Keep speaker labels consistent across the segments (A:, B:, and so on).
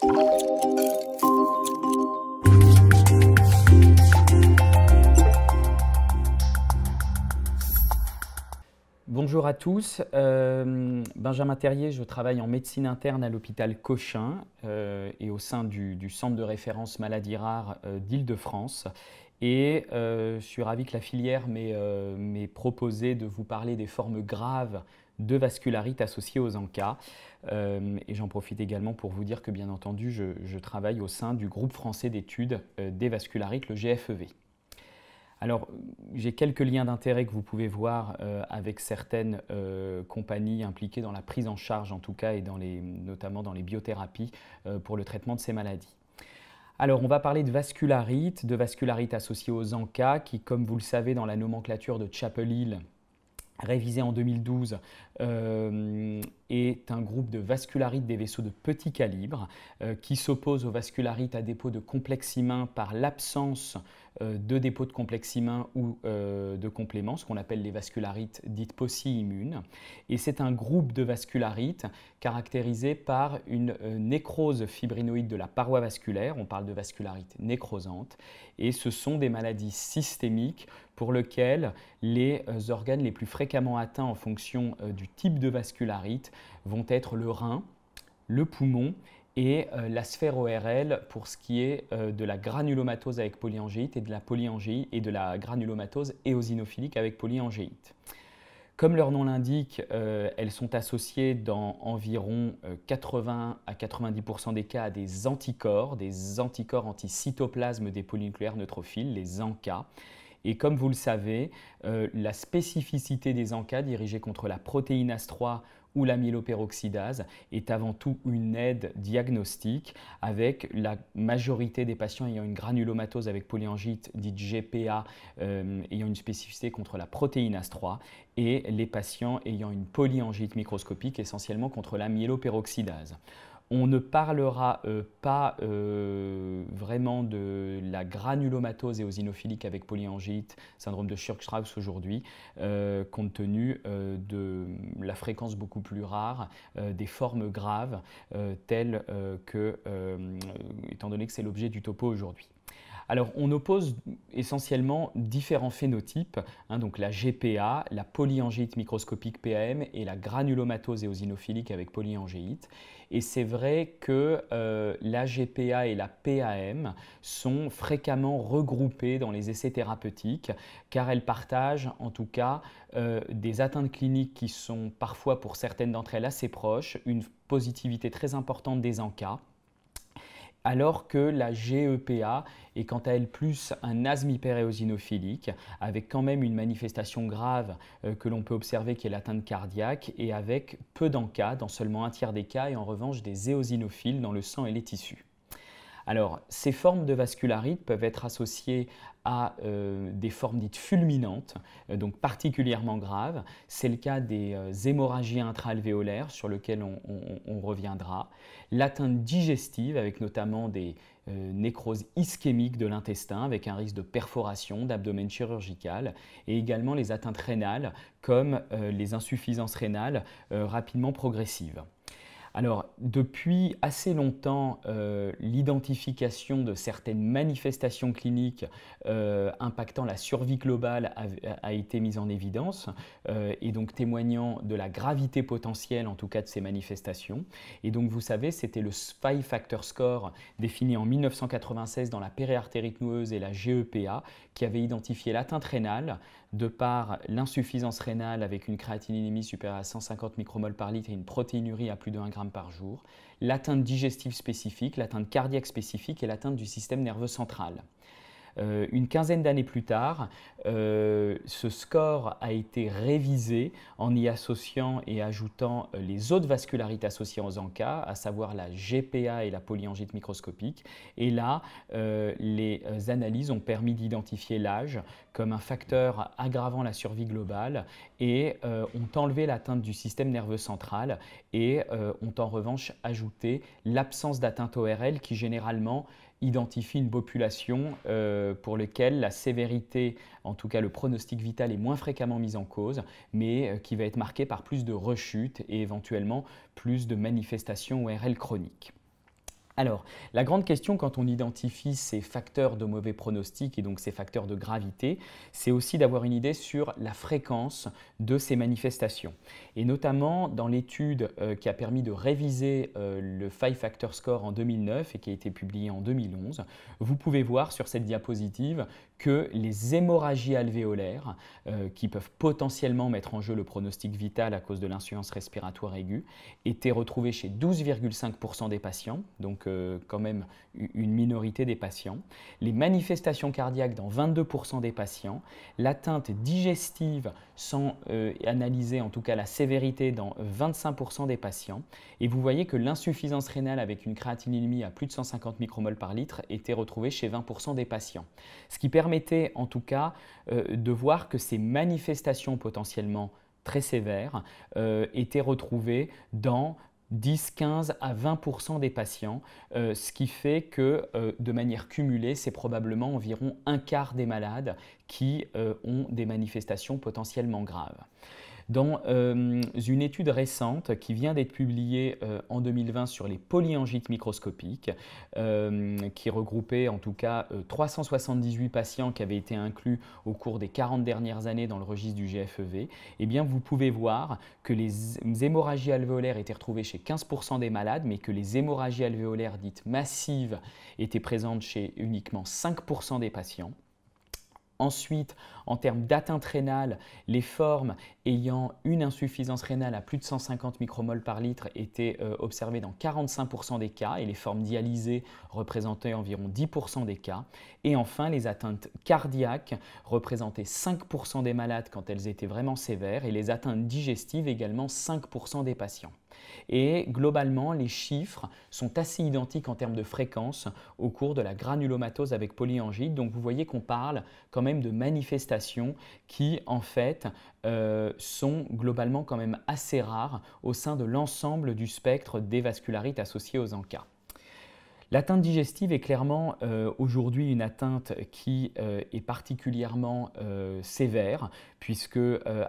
A: Bonjour à tous, Benjamin Terrier, je travaille en médecine interne à l'hôpital Cochin et au sein du centre de référence maladies rares d'Île-de-France. Et je suis ravi que la filière m'ait proposé de vous parler des formes graves de vascularite associées aux ANCA. Et j'en profite également pour vous dire que bien entendu, je travaille au sein du groupe français d'études des vascularites, le GFEV. Alors, j'ai quelques liens d'intérêt que vous pouvez voir avec certaines compagnies impliquées dans la prise en charge, en tout cas, et notamment dans les biothérapies pour le traitement de ces maladies. Alors, on va parler de vascularite associée aux ANCA, qui, comme vous le savez, dans la nomenclature de Chapel Hill, révisée en 2012, est un groupe de vascularites des vaisseaux de petit calibre qui s'oppose aux vascularites à dépôt de complexe humain par l'absence de dépôt de complexe humain ou de compléments, ce qu'on appelle les vascularites dites posi-immunes. Et c'est un groupe de vascularites caractérisé par une nécrose fibrinoïde de la paroi vasculaire, on parle de vascularite nécrosante, et ce sont des maladies systémiques pour lesquelles les organes les plus fréquemment atteints en fonction du type de vascularite vont être le rein, le poumon et la sphère ORL pour ce qui est de la granulomatose avec polyangéite et de la polyangéite et de la granulomatose éosinophilique avec polyangéite. Comme leur nom l'indique, elles sont associées dans environ 80 à 90% des cas à des anticorps anticytoplasme des polynucléaires neutrophiles, les ANCA. Et comme vous le savez, la spécificité des ANCA dirigée contre la protéinase 3 ou l'amyloperoxydase est avant tout une aide diagnostique avec la majorité des patients ayant une granulomatose avec polyangite dite GPA ayant une spécificité contre la protéinase 3 et les patients ayant une polyangite microscopique essentiellement contre l'amyloperoxydase. On ne parlera pas vraiment de la granulomatose éosinophilique avec polyangite, syndrome de Church-Strauss aujourd'hui, compte tenu de la fréquence beaucoup plus rare des formes graves, telles que, étant donné que c'est l'objet du topo aujourd'hui. Alors, on oppose essentiellement différents phénotypes, donc la GPA, la polyangéite microscopique PAM et la granulomatose éosinophilique avec polyangéite. Et c'est vrai que la GPA et la PAM sont fréquemment regroupées dans les essais thérapeutiques car elles partagent en tout cas des atteintes cliniques qui sont parfois pour certaines d'entre elles assez proches, une positivité très importante des ANCA, alors que la GEPA est quant à elle plus un asthme hyperéosinophilique avec quand même une manifestation grave que l'on peut observer qui est l'atteinte cardiaque et avec peu d'ANCA dans seulement un tiers des cas et en revanche des éosinophiles dans le sang et les tissus. Alors, ces formes de vascularite peuvent être associées à des formes dites fulminantes, donc particulièrement graves. C'est le cas des hémorragies intra-alvéolaires sur lesquelles on reviendra. L'atteinte digestive avec notamment des nécroses ischémiques de l'intestin avec un risque de perforation, d'abdomen chirurgical et également les atteintes rénales comme les insuffisances rénales rapidement progressives. Alors, depuis assez longtemps, l'identification de certaines manifestations cliniques impactant la survie globale a été mise en évidence et donc témoignant de la gravité potentielle en tout cas de ces manifestations. Et donc vous savez, c'était le Five Factor Score défini en 1996 dans la périartérite noueuse et la GEPA qui avait identifié l'atteinte rénale de par l'insuffisance rénale avec une créatininémie supérieure à 150 micromoles par litre et une protéinurie à plus de 1 gramme par jour, l'atteinte digestive spécifique, l'atteinte cardiaque spécifique et l'atteinte du système nerveux central. Une quinzaine d'années plus tard, ce score a été révisé en y associant et ajoutant les autres vascularites associées aux ANCA, à savoir la GPA et la polyangite microscopique. Et là, les analyses ont permis d'identifier l'âge comme un facteur aggravant la survie globale et ont enlevé l'atteinte du système nerveux central et ont en revanche ajouté l'absence d'atteinte ORL qui généralement identifie une population pour laquelle la sévérité, en tout cas le pronostic vital, est moins fréquemment mis en cause, mais qui va être marqué par plus de rechutes et éventuellement plus de manifestations ORL chroniques. Alors, la grande question quand on identifie ces facteurs de mauvais pronostic et donc ces facteurs de gravité, c'est aussi d'avoir une idée sur la fréquence de ces manifestations. Et notamment dans l'étude qui a permis de réviser le Five Factor Score en 2009 et qui a été publiée en 2011, vous pouvez voir sur cette diapositive que les hémorragies alvéolaires, qui peuvent potentiellement mettre en jeu le pronostic vital à cause de l'insuffisance respiratoire aiguë, étaient retrouvées chez 12,5% des patients, donc quand même une minorité des patients, les manifestations cardiaques dans 22% des patients, l'atteinte digestive sans analyser en tout cas la sévérité dans 25% des patients, et vous voyez que l'insuffisance rénale avec une créatinémie à plus de 150 micromoles par litre était retrouvée chez 20% des patients. Ce qui permettait en tout cas de voir que ces manifestations potentiellement très sévères étaient retrouvées dans 10, 15 à 20% des patients, ce qui fait que de manière cumulée, c'est probablement environ un quart des malades qui ont des manifestations potentiellement graves. Dans une étude récente qui vient d'être publiée en 2020 sur les polyangiites microscopiques, qui regroupait en tout cas 378 patients qui avaient été inclus au cours des 40 dernières années dans le registre du GFEV, eh bien vous pouvez voir que les hémorragies alvéolaires étaient retrouvées chez 15% des malades, mais que les hémorragies alvéolaires dites massives étaient présentes chez uniquement 5% des patients. Ensuite, en termes d'atteinte rénale, les formes ayant une insuffisance rénale à plus de 150 micromoles par litre étaient observées dans 45% des cas et les formes dialysées représentaient environ 10% des cas. Et enfin, les atteintes cardiaques représentaient 5% des malades quand elles étaient vraiment sévères et les atteintes digestives également 5% des patients. Et globalement, les chiffres sont assez identiques en termes de fréquence au cours de la granulomatose avec polyangite. Donc vous voyez qu'on parle quand même de manifestations qui en fait sont globalement quand même assez rares au sein de l'ensemble du spectre des vascularites associées aux ANCA. L'atteinte digestive est clairement aujourd'hui une atteinte qui est particulièrement sévère puisque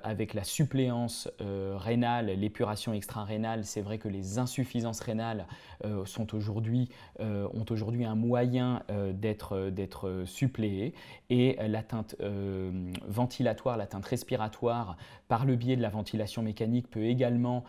A: avec la suppléance rénale, l'épuration extra-rénale, c'est vrai que les insuffisances rénales ont aujourd'hui un moyen d'être suppléées et l'atteinte ventilatoire, l'atteinte respiratoire par le biais de la ventilation mécanique peut également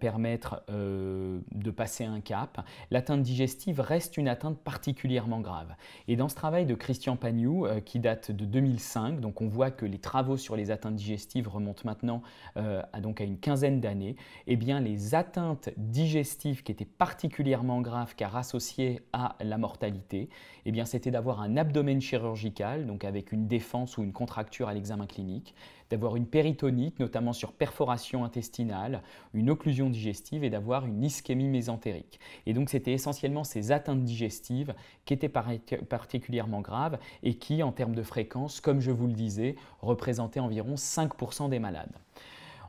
A: permettre de passer un cap. L'atteinte digestive reste une atteinte particulièrement grave. Et dans ce travail de Christian Pagnoux qui date de 2005, donc on voit que les travaux sur les atteintes digestives remontent maintenant à une quinzaine d'années, eh bien les atteintes digestives qui étaient particulièrement graves car associées à la mortalité, eh bien c'était d'avoir un abdomen chirurgical, donc avec une défense ou une contracture à l'examen clinique, d'avoir une péritonite, notamment sur perforation intestinale, une occlusion digestive et d'avoir une ischémie mésentérique. Et donc c'était essentiellement ces atteintes digestives qui étaient particulièrement graves et qui, en termes de fréquence, comme je vous le disais, représentaient environ 5% des malades.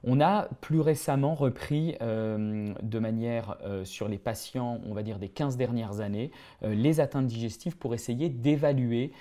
A: On a plus récemment repris de manière sur les patients, on va dire des 15 dernières années, les atteintes digestives pour essayer d'évaluer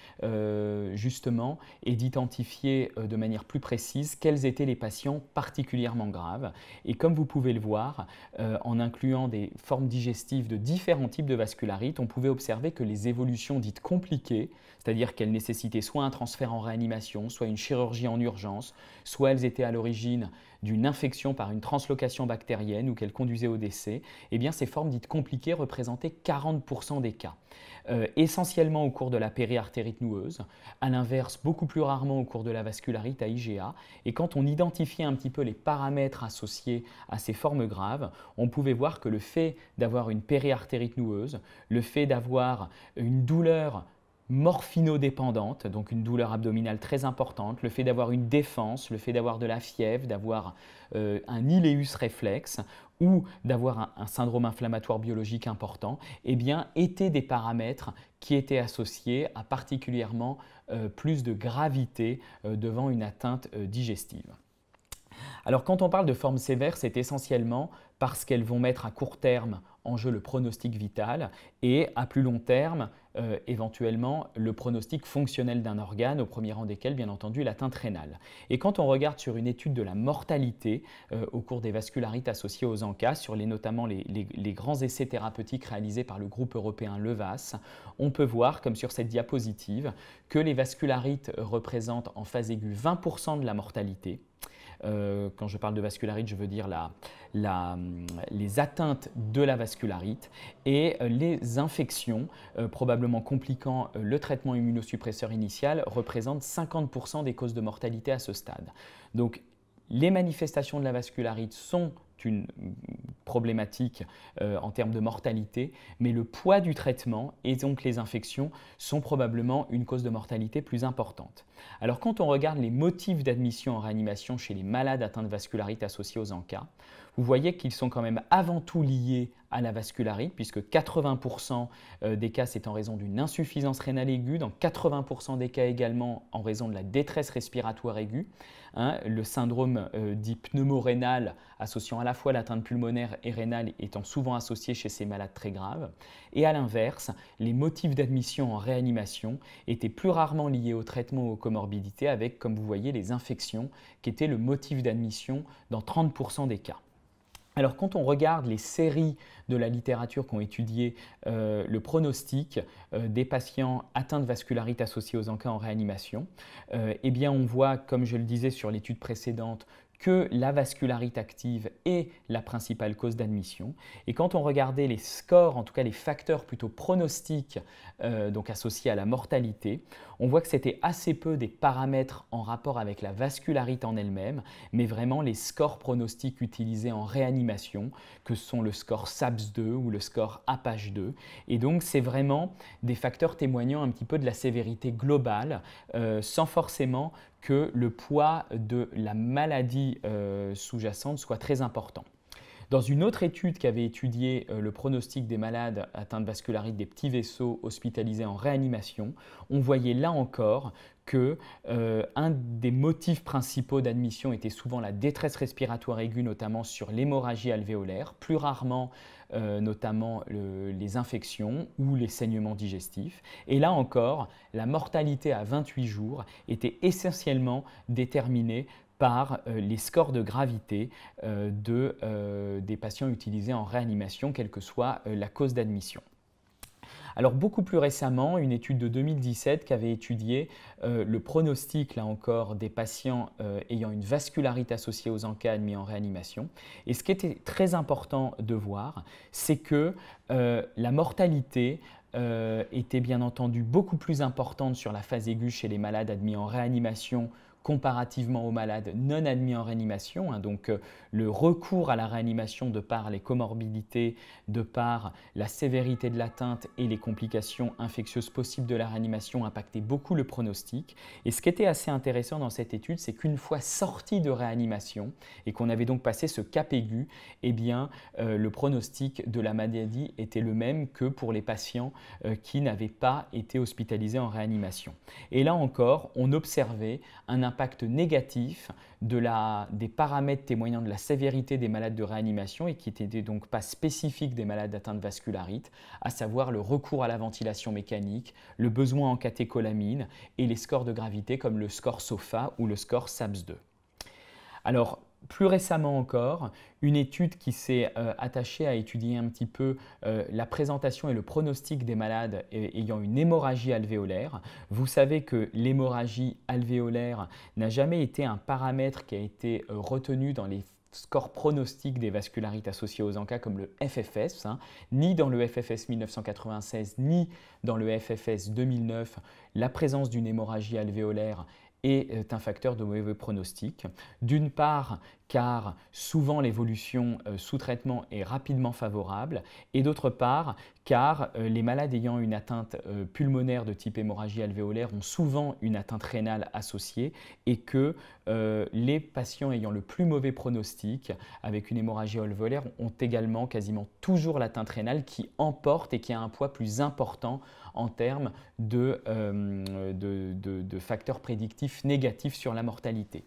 A: justement et d'identifier de manière plus précise quels étaient les patients particulièrement graves. Et comme vous pouvez le voir, en incluant des formes digestives de différents types de vascularites, on pouvait observer que les évolutions dites compliquées, c'est-à-dire qu'elles nécessitaient soit un transfert en réanimation, soit une chirurgie en urgence, soit elles étaient à l'origine d'une infection par une translocation bactérienne ou qu'elle conduisait au décès, eh bien ces formes dites compliquées représentaient 40% des cas. Essentiellement au cours de la périartérite noueuse, à l'inverse beaucoup plus rarement au cours de la vascularite à IgA. Et quand on identifiait un petit peu les paramètres associés à ces formes graves, on pouvait voir que le fait d'avoir une périartérite noueuse, le fait d'avoir une douleur morphinodépendante, donc une douleur abdominale très importante, le fait d'avoir une défense, le fait d'avoir de la fièvre, d'avoir un ileus réflexe ou d'avoir un syndrome inflammatoire biologique important, eh bien, étaient des paramètres qui étaient associés à particulièrement plus de gravité devant une atteinte digestive. Alors quand on parle de formes sévères, c'est essentiellement parce qu'elles vont mettre à court terme en jeu le pronostic vital et à plus long terme, éventuellement le pronostic fonctionnel d'un organe, au premier rang desquels bien entendu l'atteinte rénale. Et quand on regarde sur une étude de la mortalité au cours des vascularites associées aux ANCA, sur notamment les grands essais thérapeutiques réalisés par le groupe européen LEVAS, on peut voir, comme sur cette diapositive, que les vascularites représentent en phase aiguë 20% de la mortalité. Quand je parle de vascularite, je veux dire les atteintes de la vascularite et les infections, probablement compliquant le traitement immunosuppresseur initial, représentent 50% des causes de mortalité à ce stade. Donc, les manifestations de la vascularite sont une problématique en termes de mortalité, mais le poids du traitement et donc les infections sont probablement une cause de mortalité plus importante. Alors quand on regarde les motifs d'admission en réanimation chez les malades atteints de vascularite associés aux ANCA, vous voyez qu'ils sont quand même avant tout liés à la vascularite, puisque 80% des cas c'est en raison d'une insuffisance rénale aiguë, dans 80% des cas également en raison de la détresse respiratoire aiguë, le syndrome dit pneumorénal associant à la fois l'atteinte pulmonaire et rénale étant souvent associé chez ces malades très graves. Et à l'inverse, les motifs d'admission en réanimation étaient plus rarement liés au traitement ou aux comorbidités avec, comme vous voyez, les infections qui étaient le motif d'admission dans 30% des cas. Alors quand on regarde les séries de la littérature qui ont étudié le pronostic des patients atteints de vascularite associés aux ANCA en réanimation, eh bien on voit, comme je le disais sur l'étude précédente, que la vascularite active est la principale cause d'admission. Et quand on regardait les scores, en tout cas les facteurs plutôt pronostiques, donc associés à la mortalité, on voit que c'était assez peu des paramètres en rapport avec la vascularite en elle-même, mais vraiment les scores pronostiques utilisés en réanimation, que sont le score SAPS-2 ou le score APACHE-2. Et donc c'est vraiment des facteurs témoignant un petit peu de la sévérité globale, sans forcément que le poids de la maladie sous-jacente soit très important. Dans une autre étude qui avait étudié le pronostic des malades atteints de vascularite des petits vaisseaux hospitalisés en réanimation, on voyait là encore que un des motifs principaux d'admission était souvent la détresse respiratoire aiguë, notamment sur l'hémorragie alvéolaire, plus rarement notamment les infections ou les saignements digestifs. Et là encore, la mortalité à 28 jours était essentiellement déterminée par les scores de gravité des patients utilisés en réanimation, quelle que soit la cause d'admission. Alors beaucoup plus récemment, une étude de 2017 qui avait étudié le pronostic, là encore, des patients ayant une vascularite associée aux ANCA admis en réanimation. Et ce qui était très important de voir, c'est que la mortalité était bien entendu beaucoup plus importante sur la phase aiguë chez les malades admis en réanimation comparativement aux malades non admis en réanimation. Donc le recours à la réanimation de par les comorbidités, de par la sévérité de l'atteinte et les complications infectieuses possibles de la réanimation impactait beaucoup le pronostic. Et ce qui était assez intéressant dans cette étude, c'est qu'une fois sorti de réanimation et qu'on avait donc passé ce cap aigu, eh bien, le pronostic de la maladie était le même que pour les patients qui n'avaient pas été hospitalisés en réanimation. Et là encore, on observait un impact négatif des paramètres témoignant de la sévérité des malades de réanimation et qui n'étaient donc pas spécifiques des malades atteints de vascularite, à savoir le recours à la ventilation mécanique, le besoin en catécholamine et les scores de gravité comme le score SOFA ou le score SAPS-2. Alors, plus récemment encore, une étude qui s'est attachée à étudier un petit peu la présentation et le pronostic des malades ayant une hémorragie alvéolaire. Vous savez que l'hémorragie alvéolaire n'a jamais été un paramètre qui a été retenu dans les scores pronostiques des vascularites associées aux ANCA comme le FFS, ni dans le FFS 1996, ni dans le FFS 2009, la présence d'une hémorragie alvéolaire est un facteur de mauvais pronostic. D'une part, car souvent l'évolution sous traitement est rapidement favorable, et d'autre part, car les malades ayant une atteinte pulmonaire de type hémorragie alvéolaire ont souvent une atteinte rénale associée, et que les patients ayant le plus mauvais pronostic avec une hémorragie alvéolaire ont également quasiment toujours l'atteinte rénale qui emporte et qui a un poids plus important en termes de facteurs prédictifs négatifs sur la mortalité.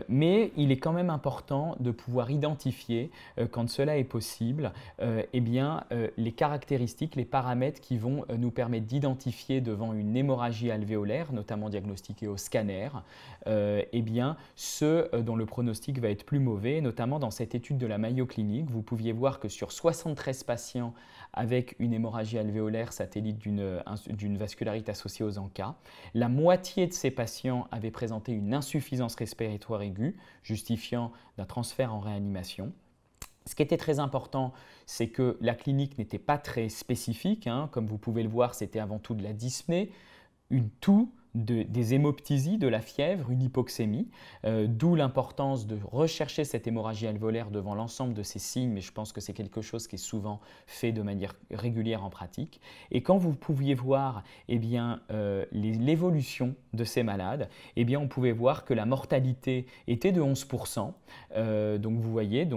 A: Mais il est quand même important de pouvoir identifier, quand cela est possible, eh bien, les caractéristiques, les paramètres qui vont nous permettre d'identifier devant une hémorragie alvéolaire, notamment diagnostiquée au scanner, eh bien, ceux dont le pronostic va être plus mauvais. Notamment dans cette étude de la Mayo Clinic, vous pouviez voir que sur 73 patients avec une hémorragie alvéolaire satellite d'une vascularite associée aux ANCA, la moitié de ces patients avaient présenté une insuffisance respiratoire aiguë, justifiant d'un transfert en réanimation. Ce qui était très important, c'est que la clinique n'était pas très spécifique, hein. Comme vous pouvez le voir, c'était avant tout de la dyspnée, une toux, des hémoptysies, de la fièvre, une hypoxémie, d'où l'importance de rechercher cette hémorragie alvéolaire devant l'ensemble de ces signes, mais je pense que c'est quelque chose qui est souvent fait de manière régulière en pratique. Et quand vous pouviez voir eh bien, l'évolution de ces malades, eh bien, on pouvait voir que la mortalité était de 11%. Donc vous voyez,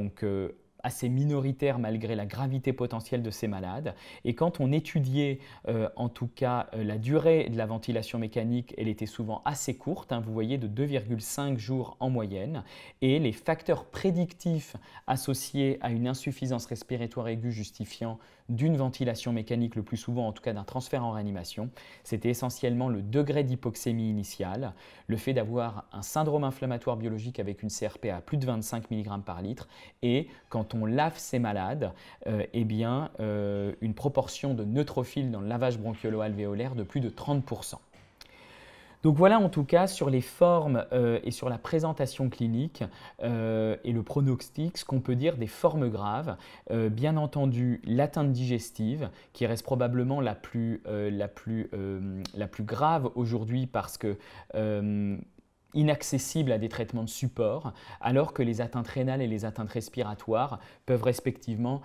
A: assez minoritaire malgré la gravité potentielle de ces malades. Et quand on étudiait en tout cas la durée de la ventilation mécanique, elle était souvent assez courte, hein, vous voyez, de 2,5 jours en moyenne. Et les facteurs prédictifs associés à une insuffisance respiratoire aiguë justifiant d'une ventilation mécanique, le plus souvent en tout cas d'un transfert en réanimation, c'était essentiellement le degré d'hypoxémie initiale, le fait d'avoir un syndrome inflammatoire biologique avec une CRP à plus de 25 mg par litre, et quand on lave ces malades, eh bien, une proportion de neutrophiles dans le lavage bronchiolo-alvéolaire de plus de 30%. Donc voilà en tout cas sur les formes et sur la présentation clinique et le pronostic, ce qu'on peut dire des formes graves. Bien entendu, l'atteinte digestive qui reste probablement la plus grave aujourd'hui parce que inaccessible à des traitements de support, alors que les atteintes rénales et les atteintes respiratoires peuvent respectivement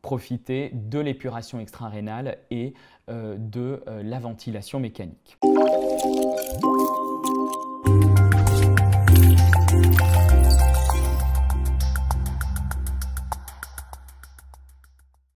A: profiter de l'épuration extra-rénale et de la ventilation mécanique.